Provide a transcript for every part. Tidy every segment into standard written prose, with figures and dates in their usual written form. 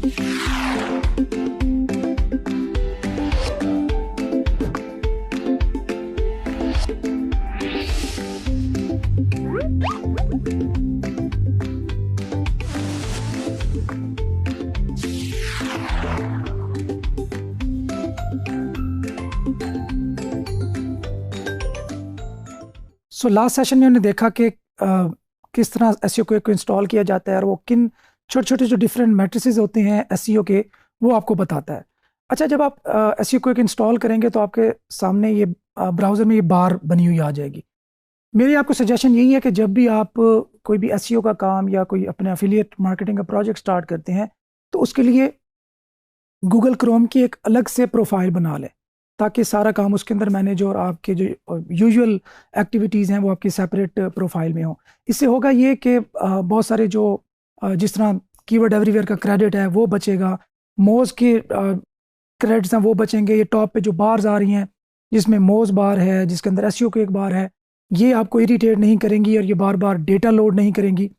So last session में हमने देखा कि किस तरह एसईओ को इंस्टॉल किया जाता है और वो किन छोटे छोटे जो डिफरेंट मैट्रिसेस होते हैं एसईओ के, वो आपको बताता है। अच्छा, जब आप एसईओ को इंस्टॉल करेंगे तो आपके सामने ये ब्राउज़र में ये बार बनी हुई आ जाएगी। मेरी आपको सजेशन यही है कि जब भी आप कोई भी एसईओ का काम या कोई अपने एफिलिएट मार्केटिंग का प्रोजेक्ट स्टार्ट करते हैं तो उसके लिए गूगल क्रोम की एक अलग से प्रोफाइल बना लें, ताकि सारा काम उसके अंदर मैनेज हो और आपके जो यूजुअल एक्टिविटीज़ हैं वो आपकी सेपरेट प्रोफाइल में हो। इससे होगा ये कि बहुत सारे जो जिस तरह कीवर्ड एवरीवेयर का क्रेडिट है वो बचेगा, मोज के क्रेडिट्स हैं वो बचेंगे। ये टॉप पे जो बार्स आ रही हैं जिसमें मोज बार है, जिसके अंदर एसईओ को एक बार है, ये आपको इरिटेट नहीं करेंगी और ये बार बार डेटा लोड नहीं करेंगी।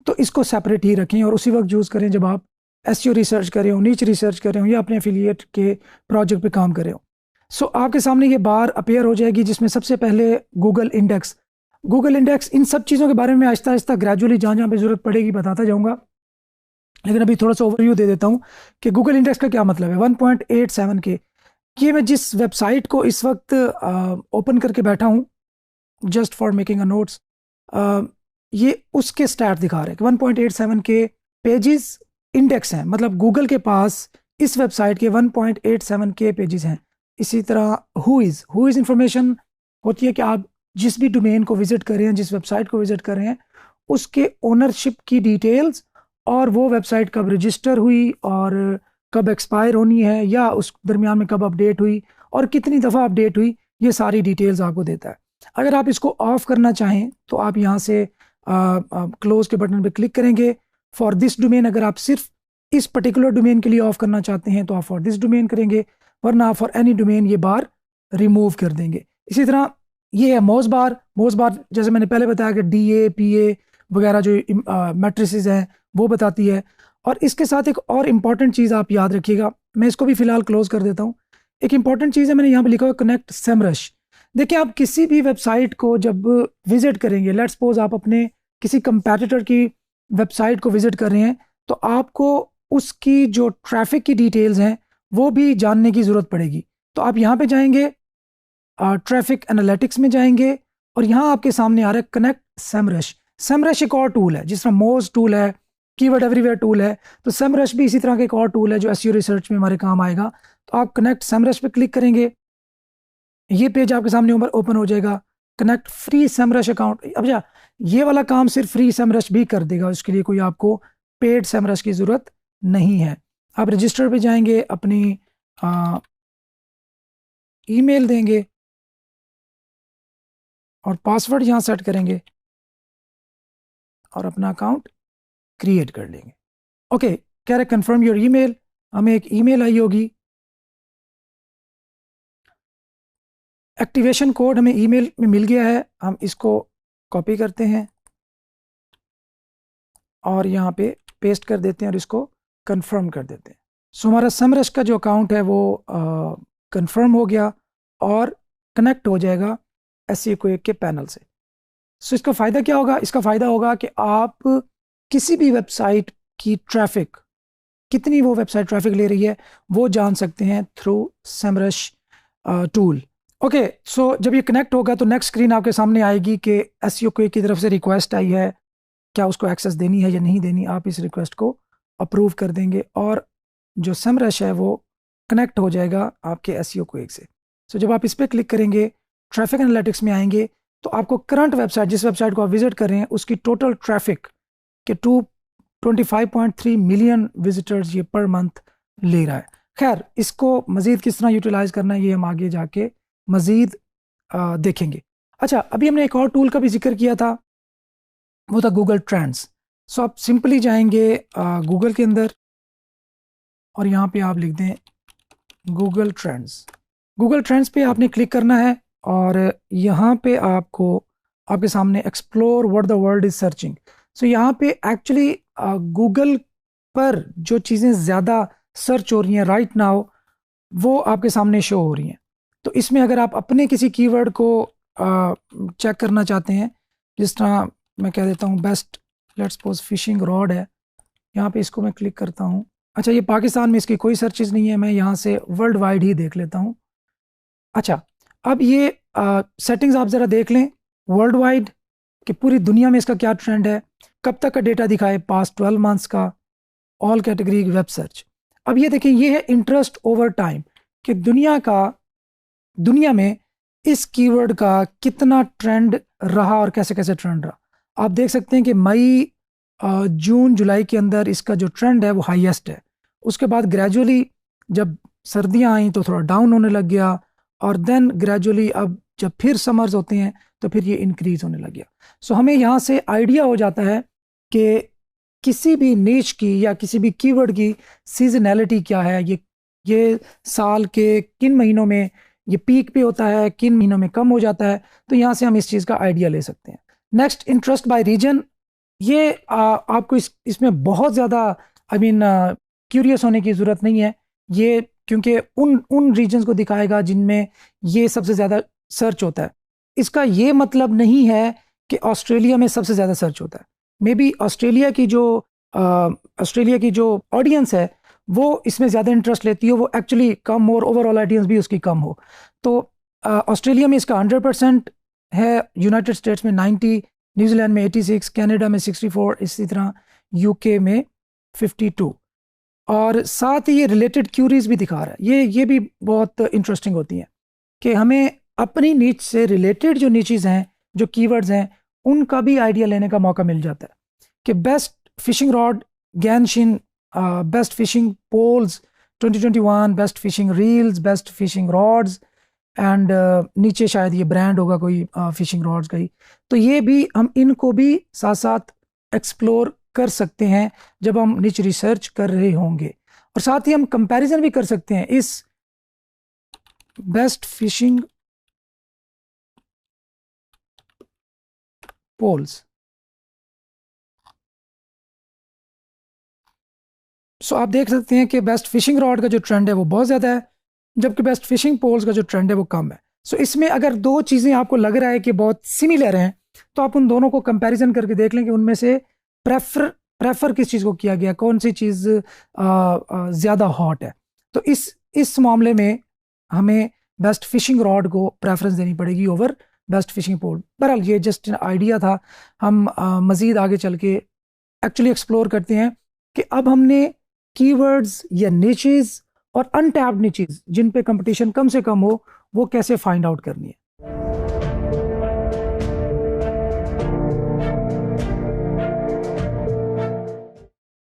तो इसको सेपरेट ही रखें और उसी वक्त यूज़ करें जब आप एसईओ रिसर्च कर रहे हो, नीच रिसर्च कर रहे हो या अपने एफिलिएट के प्रोजेक्ट पे काम कर रहे हो। सो आपके सामने ये बार अपीयर हो जाएगी जिसमें सबसे पहले गूगल इंडेक्स इन सब चीज़ों के बारे में आहिस्ता आहिस्ता ग्रेजुअली जहाँ जहाँ पे ज़रूरत पड़ेगी बताता जाऊँगा, लेकिन अभी थोड़ा सा ओवरव्यू दे देता हूँ कि गूगल इंडेक्स का क्या मतलब है। 1.87 के ये मैं जिस वेबसाइट को इस वक्त ओपन करके बैठा हूँ just for making a notes, ये उसके स्टैट दिखा रहे हैं कि 1.87 के पेजेस इंडेक्स हैं, मतलब गूगल के पास इस वेबसाइट के 1.87 के पेजेस हैं। इसी तरह हु इज़ इंफॉर्मेशन होती है कि आप जिस भी डोमेन को विजिट कर रहे हैं, जिस वेबसाइट को विजिट कर रहे हैं, उसके ओनरशिप की डिटेल्स और वो वेबसाइट कब रजिस्टर हुई और कब एक्सपायर होनी है या उस दरमियान में कब अपडेट हुई और कितनी दफ़ा अपडेट हुई, ये सारी डिटेल्स आपको देता है। अगर आप इसको ऑफ करना चाहें तो आप यहाँ से क्लोज के बटन पे क्लिक करेंगे। फॉर दिस डोमेन अगर आप सिर्फ इस पर्टिकुलर डोमेन के लिए ऑफ करना चाहते हैं तो आप फॉर दिस डोमेन करेंगे, वरना फॉर एनी डोमेन ये बार रिमूव कर देंगे। इसी तरह ये है मोज बार जैसे मैंने पहले बताया कि DA PA वगैरह जो मैट्रिसेस हैं वो बताती है। और इसके साथ एक और इम्पॉर्टेंट चीज़ आप याद रखिएगा, मैं इसको भी फिलहाल क्लोज कर देता हूँ। एक इम्पॉर्टेंट चीज़ है, मैंने यहाँ पे लिखा हुआ कनेक्ट सेमरश। देखिए, आप किसी भी वेबसाइट को जब विजिट करेंगे, लेट्स सपोज आप अपने किसी कंपैटिटर की वेबसाइट को विजिट कर रहे हैं, तो आपको उसकी जो ट्रैफिक की डिटेल्स हैं वो भी जानने की ज़रूरत पड़ेगी। तो आप यहाँ पे जाएंगे, ट्रैफिक एनालिटिक्स में जाएंगे और यहाँ आपके सामने आ रहा है कनेक्ट सेमरश एक और टूल है, जिस तरह मोज टूल है, कीवर्ड एवरीवेयर टूल है, तो सेमरश भी इसी तरह का एक और टूल है जो एसईओ रिसर्च में हमारे काम आएगा। तो आप कनेक्ट सेमरश पे क्लिक करेंगे, ये पेज आपके सामने ओपन हो जाएगा। कनेक्ट फ्री सेमरश अकाउंट, अब ये वाला काम सिर्फ फ्री सेमरश भी कर देगा, उसके लिए कोई आपको पेड सेमरश की ज़रूरत नहीं है। आप रजिस्टर पे जाएंगे, अपनी ईमेल देंगे और पासवर्ड यहाँ सेट करेंगे और अपना अकाउंट क्रिएट कर लेंगे। ओके, कह रहे कंफर्म योर ईमेल, हमें एक ईमेल आई होगी, एक्टिवेशन कोड हमें ईमेल में मिल गया है, हम इसको कॉपी करते हैं और यहाँ पे पेस्ट कर देते हैं और इसको कंफर्म कर देते हैं। सो हमारा सेमरश का जो अकाउंट है वो कंफर्म हो गया और कनेक्ट हो जाएगा एसईओ के पैनल से। सो इसका फ़ायदा क्या होगा? इसका फ़ायदा होगा कि आप किसी भी वेबसाइट की ट्रैफिक, कितनी वो वेबसाइट ट्रैफिक ले रही है, वो जान सकते हैं थ्रू सेमरश टूल। ओके, सो जब ये कनेक्ट होगा तो नेक्स्ट स्क्रीन आपके सामने आएगी कि एसईओ की तरफ से रिक्वेस्ट आई है, क्या उसको एक्सेस देनी है या नहीं देनी। आप इस रिक्वेस्ट को अप्रूव कर देंगे और जो सेमरश है वो कनेक्ट हो जाएगा आपके एसईओ से। सो जब आप इस पर क्लिक करेंगे, ट्रैफिक एनालिटिक्स में आएंगे, तो आपको करंट वेबसाइट, जिस वेबसाइट को आप विजिट कर रहे हैं, उसकी टोटल ट्रैफिक के 25.3 मिलियन विजिटर्स ये पर मंथ ले रहा है। खैर, इसको मज़ीद किस तरह यूटिलाइज़ करना है ये हम आगे जाके मज़ीद देखेंगे। अच्छा, अभी हमने एक और टूल का भी जिक्र किया था, वो था गूगल ट्रेंड्स। सो आप सिंपली जाएंगे गूगल के अंदर और यहाँ पे आप लिख दें गूगल ट्रेंड्स पे आपने क्लिक करना है और यहाँ पे आपको आपके सामने explore what the world is searching. So यहाँ पे एक्चुअली गूगल पर जो चीज़ें ज़्यादा सर्च हो रही हैं राइट नाउ वो आपके सामने शो हो रही हैं। तो इसमें अगर आप अपने किसी कीवर्ड को चेक करना चाहते हैं, जिस तरह मैं कह देता हूँ best, let's suppose fishing rod है, यहाँ पे इसको मैं क्लिक करता हूँ। अच्छा, ये पाकिस्तान में इसकी कोई सर्चेज नहीं है, मैं यहाँ से वर्ल्ड वाइड ही देख लेता हूँ। अच्छा, अब ये सेटिंग्स आप ज़रा देख लें वर्ल्ड वाइड कि पूरी दुनिया में इसका क्या ट्रेंड है, कब तक का डेटा दिखाए, पास्ट 12 मंथ्स का, ऑल कैटेगरी वेब सर्च। अब ये देखें, ये है इंटरेस्ट ओवर टाइम कि दुनिया में इस कीवर्ड का कितना ट्रेंड रहा और कैसे कैसे ट्रेंड रहा। आप देख सकते हैं कि मई, जून, जुलाई के अंदर इसका जो ट्रेंड है वो हाईएस्ट है। उसके बाद ग्रेजुअली जब सर्दियां आई तो थोड़ा डाउन होने लग गया, और देन ग्रेजुअली अब जब फिर समर्स होते हैं तो फिर ये इंक्रीज होने लग गया। सो हमें यहाँ से आइडिया हो जाता है कि किसी भी नीच की या किसी भी कीवर्ड की सीजनैलिटी क्या है, ये साल के किन महीनों में ये पीक पे होता है, किन महीनों में कम हो जाता है। तो यहाँ से हम इस चीज़ का आइडिया ले सकते हैं। Next, interest by region. ये आपको इसमें बहुत ज़्यादा क्यूरियस होने की ज़रूरत नहीं है, ये क्योंकि उन रीजन्स को दिखाएगा जिनमें ये सबसे ज़्यादा सर्च होता है। इसका ये मतलब नहीं है कि ऑस्ट्रेलिया में सबसे ज़्यादा सर्च होता है। मे बी ऑस्ट्रेलिया की जो ऑडियंस है वो इसमें ज़्यादा इंटरेस्ट लेती है, वो एक्चुअली कम हो और ओवरऑल ऑडियंस भी उसकी कम हो। तो ऑस्ट्रेलिया में इसका 100% है, यूनाइटेड स्टेट्स में 90, न्यूजीलैंड में 86, कनाडा में 64, इसी तरह यूके में 52। और साथ ही ये रिलेटेड क्यूरीज भी दिखा रहा है। ये भी बहुत इंटरेस्टिंग होती हैं कि हमें अपनी नीच से रिलेटेड जो नीचेज हैं, जो कीवर्ड्स हैं, उनका भी आइडिया लेने का मौका मिल जाता है कि बेस्ट फिशिंग रॉड गैनशिन, best fishing poles 2021, best fishing reels, best fishing rods, and नीचे शायद ये ब्रांड होगा कोई फिशिंग रॉड्स का ही। तो ये भी हम इनको भी साथ साथ एक्सप्लोर कर सकते हैं जब हम नीच रिसर्च कर रहे होंगे। और साथ ही हम कंपैरिजन भी कर सकते हैं इस बेस्ट फिशिंग पोल्स। सो आप देख सकते हैं कि बेस्ट फिशिंग रॉड का जो ट्रेंड है वो बहुत ज़्यादा है, जबकि बेस्ट फिशिंग पोल्स का जो ट्रेंड है वो कम है। सो इसमें अगर दो चीज़ें आपको लग रहा है कि बहुत सिमिलर हैं तो आप उन दोनों को कंपैरिजन करके देख लें कि उनमें से प्रेफर किस चीज़ को किया गया, कौन सी चीज़ ज़्यादा हॉट है। तो इस मामले में हमें बेस्ट फिशिंग रॉड को प्रेफरेंस देनी पड़ेगी ओवर बेस्ट फिशिंग पोल। बहरहाल ये जस्ट आइडिया था, हम मज़ीद आगे चल के एक्चुअली एक्सप्लोर करते हैं कि अब हमने कीवर्ड्स या निचेस और अनटैप्ड निचेस जिन पे कंपटीशन कम से कम हो वो कैसे फाइंड आउट करनी है।